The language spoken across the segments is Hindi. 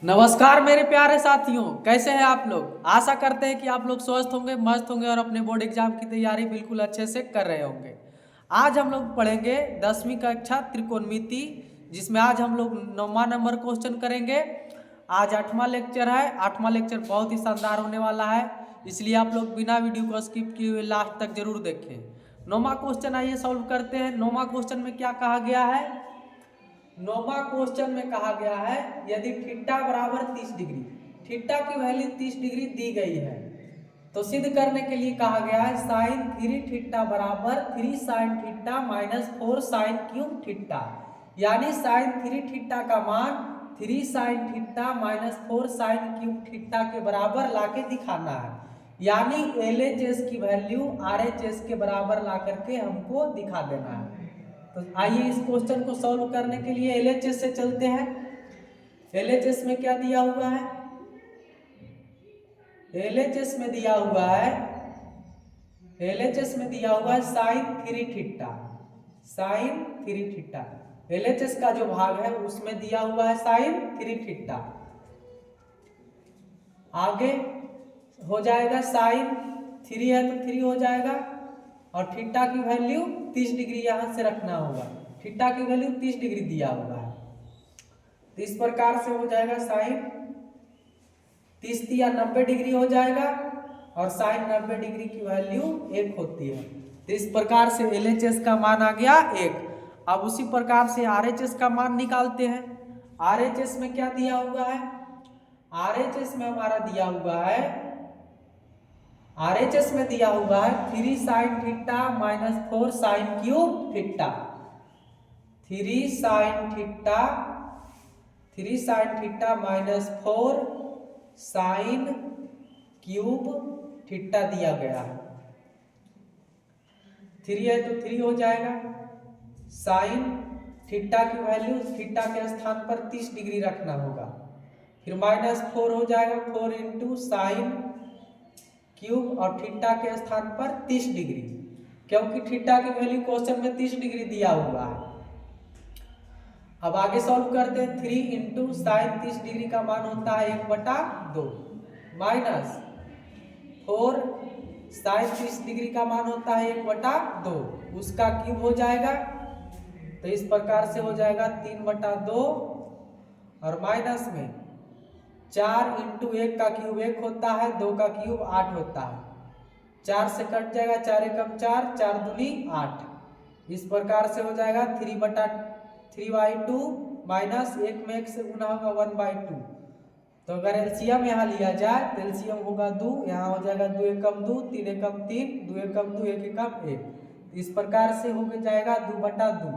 नमस्कार मेरे प्यारे साथियों, कैसे हैं आप लोग। आशा करते हैं कि आप लोग स्वस्थ होंगे, मस्त होंगे और अपने बोर्ड एग्जाम की तैयारी बिल्कुल अच्छे से कर रहे होंगे। आज हम लोग पढ़ेंगे 10वीं कक्षा त्रिकोणमिति, जिसमें आज हम लोग 9वां नंबर क्वेश्चन करेंगे। आज 8वां लेक्चर है। 8वां लेक्चर बहुत ही शानदार होने वाला है, इसलिए आप लोग बिना वीडियो को स्किप किए हुए लास्ट तक जरूर देखें। 9वां क्वेश्चन आइए सॉल्व करते हैं। 9वां क्वेश्चन में क्या कहा गया है। 9वां क्वेश्चन में कहा गया है, यदि थीटा बराबर 30 डिग्री, थीटा की वैल्यू 30 डिग्री दी गई है, तो सिद्ध करने के लिए कहा गया है साइन 3 थीटा बराबर 3 sine theta minus 4 sine cube theta. यानी साइन 3 थीटा का मान 3 sine theta minus 4 sine cube theta के बराबर लाके दिखाना है। यानी LHS की वैल्यू RHS के बराबर ला करके हमको दिखा देना है। तो आइए इस क्वेश्चन को सॉल्व करने के लिए LHS से चलते हैं। LHS में क्या दिया हुआ है। LHS में दिया हुआ है, LHS में दिया हुआ है sine 3 theta, sine 3 theta. LHS का जो भाग है उसमें दिया हुआ है साइन 3 थीटा। आगे हो जाएगा साइन 3 है तो 3 हो जाएगा, और थीटा की वैल्यू 30 डिग्री यहां से रखना होगा। थीटा की वैल्यू 30 डिग्री दिया हुआ है, तो इस प्रकार से हो जाएगा साइन 30 या 90 डिग्री हो जाएगा, और साइन 90 डिग्री की वैल्यू 1 होती है। तो इस प्रकार से LHS का मान आ गया 1। अब उसी प्रकार से RHS का मान निकालते हैं। RHS में क्या दिया हुआ है। RHS में हमारा दिया हुआ है, RHS में दिया हुआ है 3 sine theta minus 4 sine cube theta. 3 sine theta, 3 sine theta minus 4 sine cube theta दिया गया है। 3 है तो 3 हो जाएगा। साइन थीटा की वैल्यू थीटा के स्थान पर 30 डिग्री रखना होगा। फिर माइनस 4 हो जाएगा, 4 इंटू साइन क्यूब, और थीटा के स्थान पर 30 डिग्री, क्योंकि थीटा की वैल्यू क्वेश्चन में 30 डिग्री दिया हुआ है। अब आगे सॉल्व करते हैं। 3 इंटू साइन 30 डिग्री का मान होता है 1/2, माइनस 4 साइन 30 डिग्री का मान होता है 1/2, उसका क्यूब हो जाएगा। तो इस प्रकार से हो जाएगा 3/2, और माइनस में 4 इंटू 1 का क्यूब 1 होता है, 2 का क्यूब 8 होता है। 4 से कट जाएगा, 4 एकम 4, 4 दूनी 8। इस प्रकार से हो जाएगा 3/2 माइनस 1 में 1 से गुना होगा 1/2। तो अगर एलसीएम यहाँ लिया जाए तो एलसीएम होगा 2, यहाँ हो जाएगा 2 एकम 2, 3 एकम 3, 2 एकम 2, 1 एकम 1। इस प्रकार से हो जाएगा 2/2।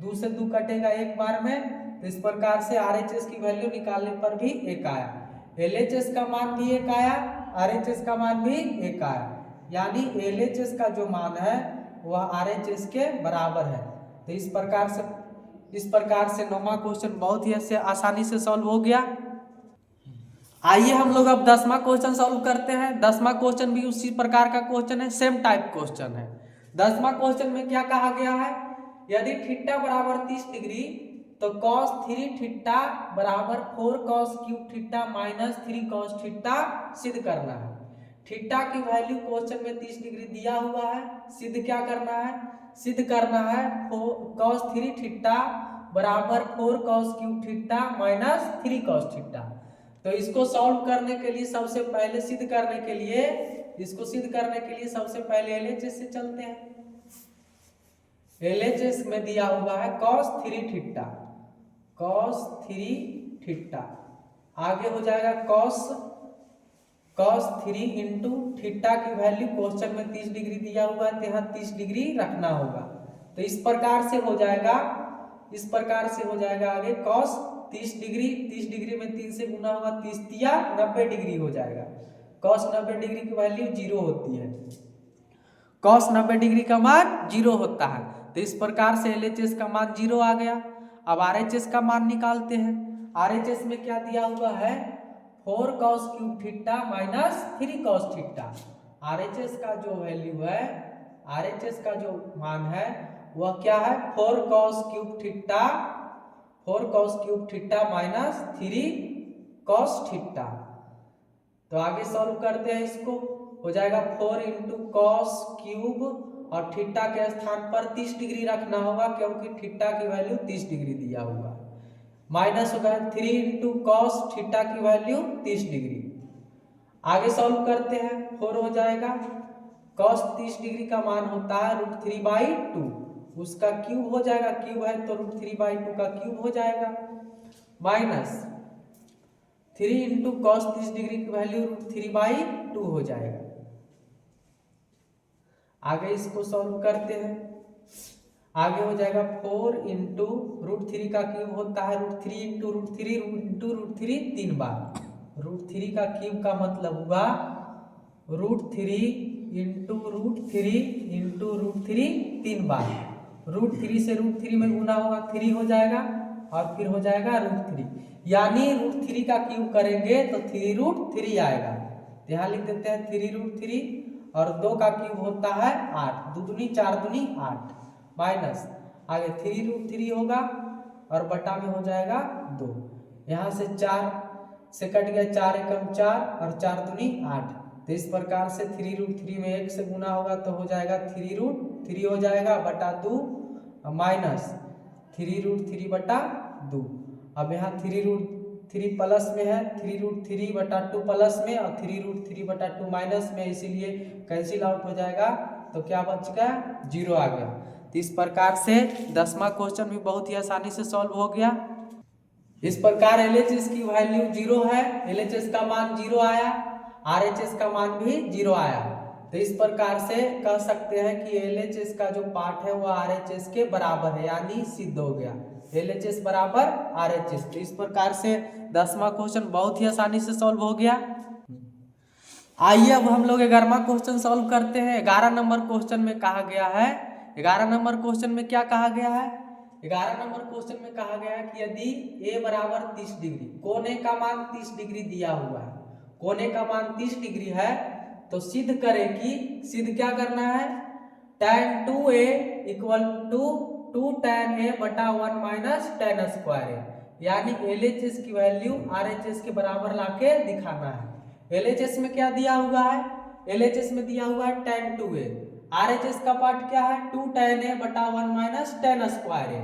2 से 2 कटेगा एक बार में, तो इस प्रकार से RHS की वैल्यू निकालने पर भी 1 आया। LHS का मान भी 1 आया, RHS का मान भी 1 आया। यानी LHS का जो मान है वह RHS के बराबर है। तो इस प्रकार से 9वां क्वेश्चन बहुत ही ऐसे आसानी से सॉल्व हो गया। आइए हम लोग अब 10वां क्वेश्चन सॉल्व करते हैं। 10वां क्वेश्चन भी उसी प्रकार का क्वेश्चन है, सेम टाइप क्वेश्चन है। 10वां क्वेश्चन में क्या कहा गया है, यदि थीटा बराबर 30 डिग्री, तो cos 3 थीटा बराबर 4 cos cube theta minus 3 cos theta सिद्ध करना है। थीटा की वैल्यू क्वेश्चन में 30 डिग्री दिया हुआ है। सिद्ध क्या करना है, सिद्ध करना है cos 3 थीटा बराबर 4 cos cube theta minus 3 cos theta. तो इसको सॉल्व करने के लिए सबसे पहले सिद्ध करने के लिए, इसको सिद्ध करने के लिए सबसे पहले LHS से चलते हैं। LHS में दिया हुआ है cos 3 थीटा, cos 3 थीटा। आगे हो जाएगा cos 3 इंटू थीटा की वैल्यू क्वेश्चन में 30 डिग्री दिया हुआ है, तो यहाँ 30 डिग्री रखना होगा। तो इस प्रकार से हो जाएगा, इस प्रकार से हो जाएगा आगे cos 30 डिग्री, 30 डिग्री में 3 से गुना होगा, 30 या 90 डिग्री हो जाएगा। cos 90 डिग्री की वैल्यू 0 होती है, cos 90 डिग्री का मान 0 होता है। तो इस प्रकार से LHS का मान 0 आ गया। अब RHS का मान निकालते हैं। RHS में क्या दिया हुआ है, 4 cos cube theta minus 3 cos theta. RHS का जो वैल्यू है, RHS का जो मान है वह क्या है, 4 cos cube theta, 4 cos cube theta minus 3 cos theta. तो आगे सॉल्व करते हैं इसको, हो जाएगा 4 इंटू कॉस क्यूब और थीटा के स्थान पर 30 डिग्री रखना होगा क्योंकि थीटा की वैल्यू 30 डिग्री दिया हुआ, माइनस होगा 3 इंटू कॉस थीटा की वैल्यू 30 डिग्री। आगे सॉल्व करते हैं, 4 हो जाएगा, कॉस 30 डिग्री का मान होता है √3/2, उसका क्यूब हो जाएगा, क्यूब है तो √3/2 का क्यूब हो जाएगा, माइनस 3 इंटू कॉस 30 डिग्री की वैल्यू √3/2 हो जाएगा। आगे इसको सॉल्व करते हैं, आगे हो जाएगा 4 इंटू √3 का क्यूब होता है √3 इंटू √3 इंटू √3 3 बार, √3 का क्यूब का मतलब हुआ √3 इंटू √3 इंटू √3 3 बार, √3 से √3 में गुना होगा 3 हो जाएगा और फिर हो जाएगा √3, यानी √3 का क्यूब करेंगे तो 3√3 आएगा। तो यहाँ लिख देते हैं 3√3 और 2 का क्यूब होता है 8, 2 दूनी 4 दूनी 8, माइनस आगे 3√3 होगा और बटा में हो जाएगा 2, यहाँ से 4 से कट गया, 4 एकम 4 और 4 दूनी 8, तो इस प्रकार से 3√3 में 1 से गुना होगा तो हो जाएगा 3√3 हो जाएगा बटा 2 माइनस 3√3 बटा 2। अब यहाँ 3√3 प्लस में है, 3√3 बटा 2 प्लस में और 3√3 बटा 2 माइनस में, इसीलिए कैंसिल आउट हो जाएगा, तो क्या बच गया 0 आ गया। तो इस प्रकार से 10वां क्वेश्चन भी बहुत ही आसानी से सॉल्व हो गया। इस प्रकार LHS की वैल्यू 0 है, LHS का मान 0 आया, RHS का मान भी 0 आया, तो इस प्रकार से कह सकते हैं कि LHS का जो पार्ट है वो RHS के बराबर है, यानी सिद्ध हो गया LHS बराबर RHS। तो इस प्रकार से 10वां क्वेश्चन बहुत ही आसानी से सॉल्व हो गया। आइए अब हम लोग 11वां क्वेश्चन सॉल्व करते हैं। 11 नंबर क्वेश्चन में कहा गया है, 11 नंबर क्वेश्चन में क्या कहा गया है, 11 नंबर क्वेश्चन में कहा गया है कि यदि a बराबर 30 डिग्री, कोने का मान 30 डिग्री दिया हुआ है, कोने का मान 30 डिग्री है, तो सिद्ध करें कि, सिद्ध क्या करना है, tan 2a equal to 2 tan a बटा 1 माइनस tan स्क्वायर a, यानी LHS की वैल्यू RHS के बराबर लाके दिखाना है। LHS में क्या दिया हुआ है, LHS में दिया हुआ है tan 2a, RHS का पार्ट क्या है 2 tan a बटा 1 माइनस tan स्क्वायर a।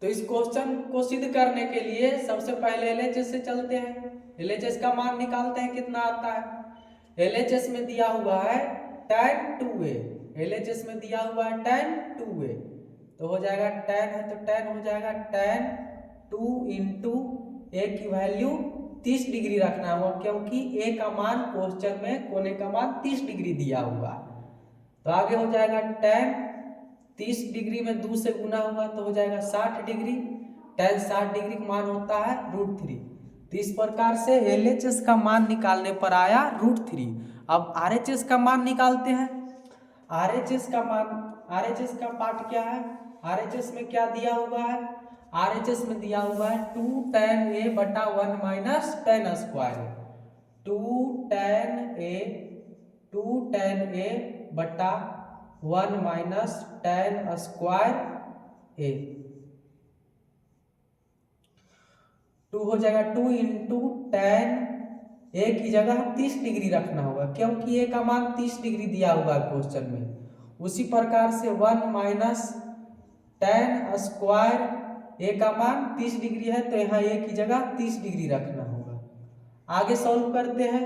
तो इस क्वेश्चन को सिद्ध करने के लिए सबसे पहले LHS से चलते हैं, LHS का मान निकालते हैं कितना आता है। LHS में दिया हुआ है tan 2a, LHS में दिया हुआ है tan 2a, तो हो जाएगा tan है तो tan हो जाएगा tan 2 इंटू a की वैल्यू 30 डिग्री रखना होगा क्योंकि a का मान क्वेश्चन में कोने का मान 30 डिग्री दिया हुआ। तो आगे हो जाएगा tan 30 डिग्री में 2 से गुना होगा तो हो जाएगा 60 डिग्री, tan 60 डिग्री का मान होता है √3। तो इस प्रकार से LHS का मान निकालने पर आया √3। अब RHS का मान निकालते हैं। RHS का मान, RHS का पार्ट क्या है, RHS में क्या दिया हुआ है, RHS में दिया हुआ है 2 tan a बटा 1 minus tan square, 2 tan a बटा 1 माइनस tan स्क्वायर a, 2 हो जाएगा 2 इंटू tan a की जगह 30 डिग्री रखना होगा क्योंकि a का मान 30 डिग्री दिया हुआ है क्वेश्चन में। उसी प्रकार से 1 माइनस tan स्क्वायर a का मान 30 डिग्री है तो यहाँ a की जगह 30 डिग्री रखना होगा। आगे सॉल्व करते हैं,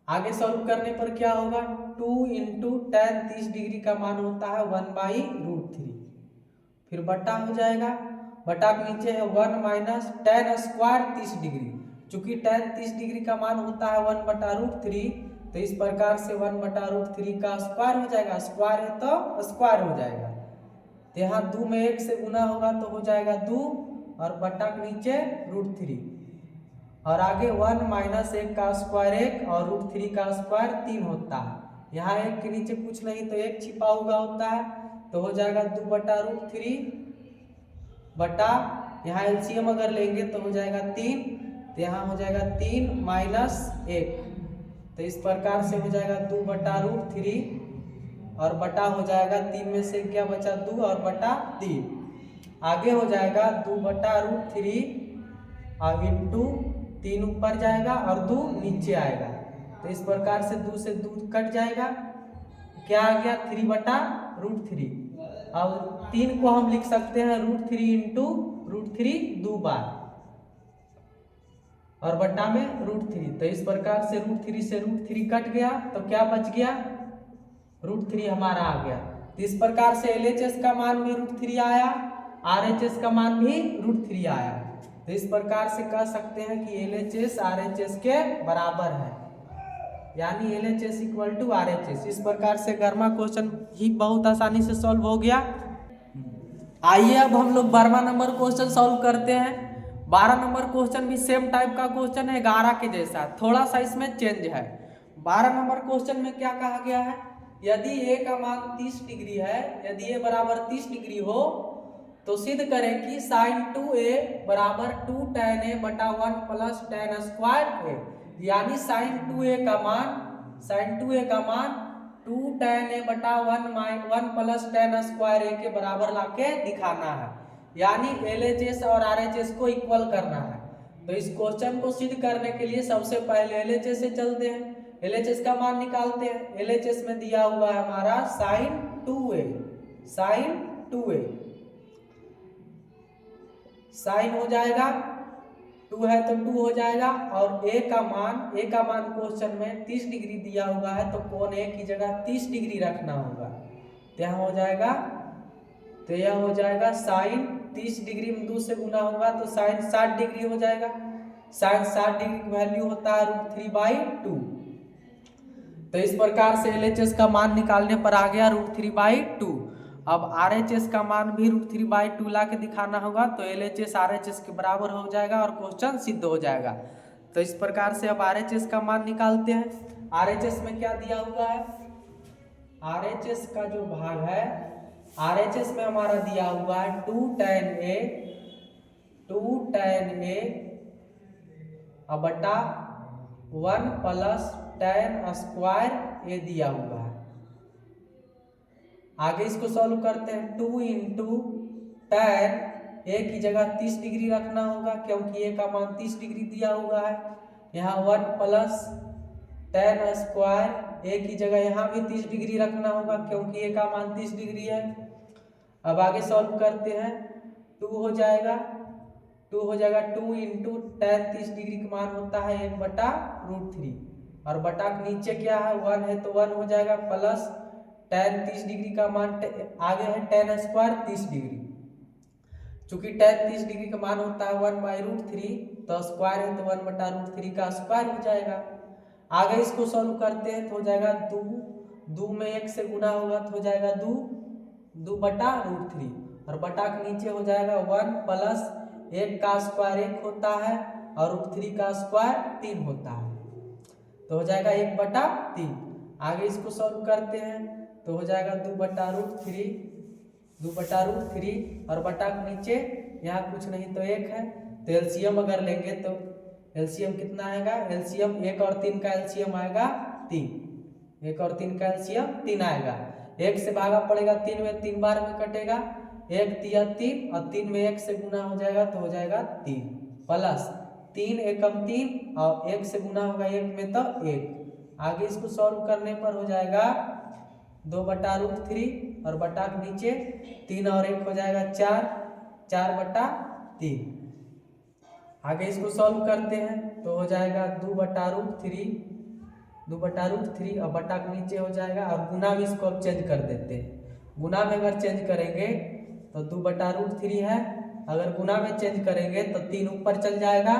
आगे सॉल्व करने पर क्या होगा 2 इंटू tan 30 डिग्री का मान होता है 1/√3, फिर बटा हो जाएगा, बटा के नीचे है 1 माइनस tan स्क्वायर 30 डिग्री, चूंकि tan 30 डिग्री का मान होता है 1/√3, तो इस प्रकार से 1/√3 का स्क्वायर हो जाएगा, स्क्वायर है तो स्क्वायर हो जाएगा, तो यहाँ 2 में 1 से गुना होगा तो हो जाएगा 2 और बटा के नीचे √3 और आगे 1 माइनस 1 का स्क्वायर 1 और √3 का स्क्वायर 3 होता है। यहाँ 1 के नीचे कुछ नहीं तो 1 छिपा हुआ होता है, तो हो जाएगा 2/√3 बटा, यहाँ LCM अगर लेंगे तो हो जाएगा 3, तो यहाँ हो जाएगा 3 माइनस 1, तो इस प्रकार से हो जाएगा 2/√3 और बटा हो जाएगा 3 में से क्या बचा 2 और बटा 3, आगे हो जाएगा 2/√3 और इंटू 3 ऊपर जाएगा और 2 नीचे आएगा। तो इस प्रकार से 2 से 2 कट जाएगा, क्या आ गया 3/√3। अब 3 को हम लिख सकते हैं √3 इंटू √3 2 बार और बटा में √3। तो इस प्रकार से √3 से √3 कट गया तो क्या बच गया, √3 हमारा आ गया। तो इस प्रकार से LHS का मान भी √3 आया, RHS का मान भी √3 आया। तो इस प्रकार से कह सकते हैं कि LHS RHS के बराबर है, यानी LHS इक्वल टू RHS। इस प्रकार से गर्मा क्वेश्चन ही बहुत आसानी से सॉल्व हो गया। आइए अब हम लोग 12वां नंबर क्वेश्चन सॉल्व करते हैं। 12 नंबर क्वेश्चन भी सेम टाइप का क्वेश्चन है 11 के जैसा, थोड़ा सा इसमें चेंज है। 12 नंबर क्वेश्चन में क्या कहा गया है, यदि a का मान 30 डिग्री है, यदि a बराबर 30 डिग्री हो तो सिद्ध करें कि sin 2a बराबर 2 tan a बटा 1 प्लस tan स्क्वायर a, यानी sin 2a का मान 2 tan a बटा 1 प्लस tan स्क्वायर a के बराबर लाके दिखाना है, यानी LHS और RHS को इक्वल करना है। तो इस क्वेश्चन को सिद्ध करने के लिए सबसे पहले LHS से चलते हैं, LHS का मान निकालते हैं। LHS में दिया हुआ है हमारा sin 2a, साइन हो जाएगा 2 है तो 2 हो जाएगा, और a का मान क्वेश्चन में 30 डिग्री दिया हुआ है तो कोण a की जगह 30 डिग्री रखना होगा। तो यहाँ हो जाएगा साइन 30 डिग्री में 2 से गुना होगा तो साइन 60 डिग्री हो जाएगा। साइन 60 डिग्री की वैल्यू होता है √3/2। तो इस प्रकार से LHS का मान निकालने पर आ गया √3/2। अब RHS का मान भी √3/2 ला के दिखाना होगा तो LHS RHS के बराबर हो जाएगा और क्वेश्चन सिद्ध हो जाएगा। तो इस प्रकार से अब RHS का मान निकालते हैं। RHS में क्या दिया हुआ है, RHS का जो भाग है, RHS में हमारा दिया हुआ है 2 tan a बटा 1 प्लस tan स्क्वायर a दिया हुआ है। आगे इसको सॉल्व करते हैं। 2 इंटू tan a की जगह 30 डिग्री रखना होगा क्योंकि a का मान 30 डिग्री दिया हुआ है। यहाँ 1 प्लस tan स्क्वायर a की जगह यहाँ भी 30 डिग्री रखना होगा क्योंकि a का मान 30 डिग्री है। अब आगे सॉल्व करते हैं। 2 हो जाएगा 2 इंटू tan 30 डिग्री का मान होता है 1/√3 और बटा के नीचे क्या है 1 है तो 1 हो जाएगा प्लस tan 30 डिग्री का मान आगे है tan स्क्वायर 30 डिग्री। चूंकि tan 30 डिग्री का मान होता है 1/√3 तो स्क्वायर है तो 1/√3 का स्क्वायर हो जाएगा। आगे इसको सॉल्व करते हैं तो हो जाएगा 2 में 1 से गुना होगा तो हो जाएगा 2/√3 और बटा के नीचे हो जाएगा 1 प्लस 1 का स्क्वायर 1 होता है और √3 का स्क्वायर 3 होता है तो हो जाएगा 1/3। आगे इसको सॉल्व करते हैं तो हो जाएगा 2/√3 और बटा के नीचे यहाँ कुछ नहीं तो 1 है। तो एलसीएम अगर लेंगे तो एलसीएम कितना आएगा, एलसीएम 1 और 3 का एलसीएम आएगा 3, 1 और 3 का एलसीएम 3 आएगा। 1 से भागा पड़ेगा 3 में, 3 बार में कटेगा, 1 तिया 3 और 3 में 1 से गुना हो जाएगा तो हो जाएगा 3 प्लस 3 एकम 3 और 1 से गुना होगा 1 में तो 1। आगे इसको सॉल्व करने पर हो जाएगा 2/√3 और बटा के नीचे 3 और 1 हो जाएगा 4/3। आगे इसको सॉल्व करते हैं तो हो जाएगा 2/√3 और बटा के नीचे हो जाएगा, और गुना में इसको अब चेंज कर देते हैं। गुना में अगर चेंज करेंगे तो 2/√3 है, अगर गुना में चेंज करेंगे तो 3 ऊपर चल जाएगा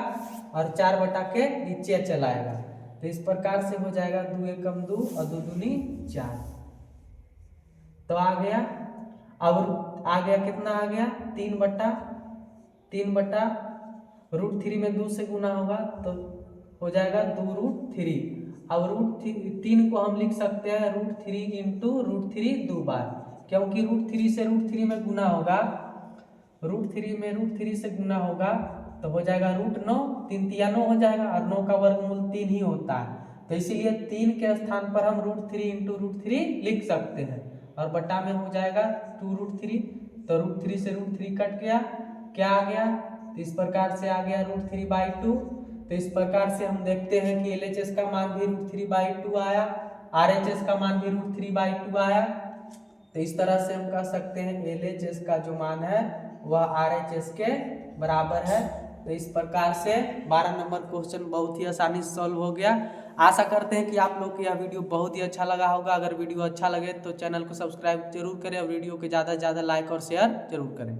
और 4 बटा के नीचे चल आएगा। तो इस प्रकार से हो जाएगा 2 एकम 2 और 2 दूनी 4। तो आ गया, अब आ गया कितना आ गया 3/√3 में 2 से गुना होगा तो हो जाएगा 2√3। अब √3 को हम लिख सकते हैं √3 इंटू √3 2 बार, क्योंकि √3 से √3 में गुना होगा, √3 से गुना होगा तो हो जाएगा √9, 3 तिया 9 हो जाएगा और 9 का वर्गमूल 3 ही होता है। तो इसीलिए 3 के स्थान पर हम √3 इंटू √3 लिख सकते हैं और बटा में हो जाएगा 2√3। तो √3 से √3 कट गया, क्या आ गया तो इस प्रकार से आ गया √3/2। तो इस प्रकार से हम देखते हैं कि LHS का मान भी √3/2 आया, RHS का मान भी √3/2 आया। तो इस तरह से हम कह सकते हैं LHS का जो मान है वह RHS के बराबर है। तो इस प्रकार से 12 नंबर क्वेश्चन बहुत ही आसानी से सॉल्व हो गया। आशा करते हैं कि आप लोग को यह वीडियो बहुत ही अच्छा लगा होगा। अगर वीडियो अच्छा लगे तो चैनल को सब्सक्राइब जरूर करें और वीडियो को ज़्यादा से ज़्यादा लाइक और शेयर जरूर करें।